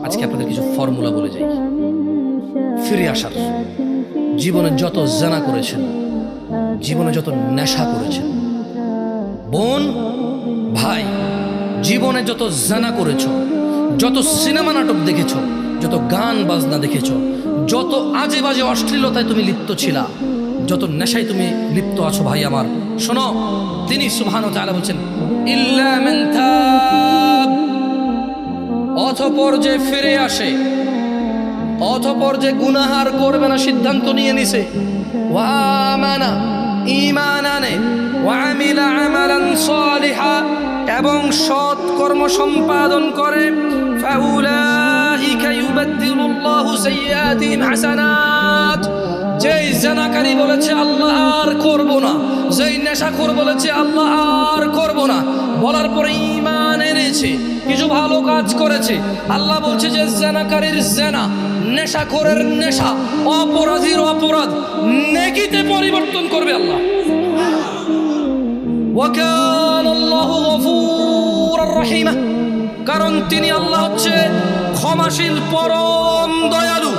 আজকে আপনাদের কিছু ফর্মুলা বলে যাই ফিরে আসার। জীবনে যত জানা করেছেন, জীবনে যত নেশা করেছেন, বোন ভাই, জীবনে যত জানা করেছ, যত সিনেমা নাটক দেখেছ, যত গান বাজনা দেখেছ, যত আজে বাজে অশ্লীলতায় তুমি লিপ্ত ছিলা, যত নেশায় তুমি লিপ্ত আছো ভাই আমার, শোনো, তিনি সুবহানাহু ওয়া তাআলা বলছেন ইল্লা মান তাব, অতঃপর যে ফিরে আসে, অতঃপর যে গুনাহার করবে না সিদ্ধান্ত নিয়ে নিছে, ওয়া আমানা, ঈমান আনে, ওয়া আমিলা আমালান সালিহা, এবং সৎ কর্ম সম্পাদন করে, ফাউলাইকা ইউবাদদিলুল্লাহু সাইয়্যাতিহিম হাসানাত। যেই জানাকারী বলেছে আল্লাহ আর করব না, যেই নেশাখোর বলেছে আল্লাহ আর করব না, বলার পরে ঈমান এনেছে, কিছু ভালো কাজ করেছে, আল্লাহ বলছে যে জানাকারীর জানা, নেশাখোরের নেশা, অপরাধীর অপরাধ নেকিতে পরিবর্তন করবে আল্লাহ। ওয়া কানা আল্লাহু গফুরার রহিমা, কারণ তিনি আল্লাহ হচ্ছে ক্ষমাশীল, পরম দয়ালু।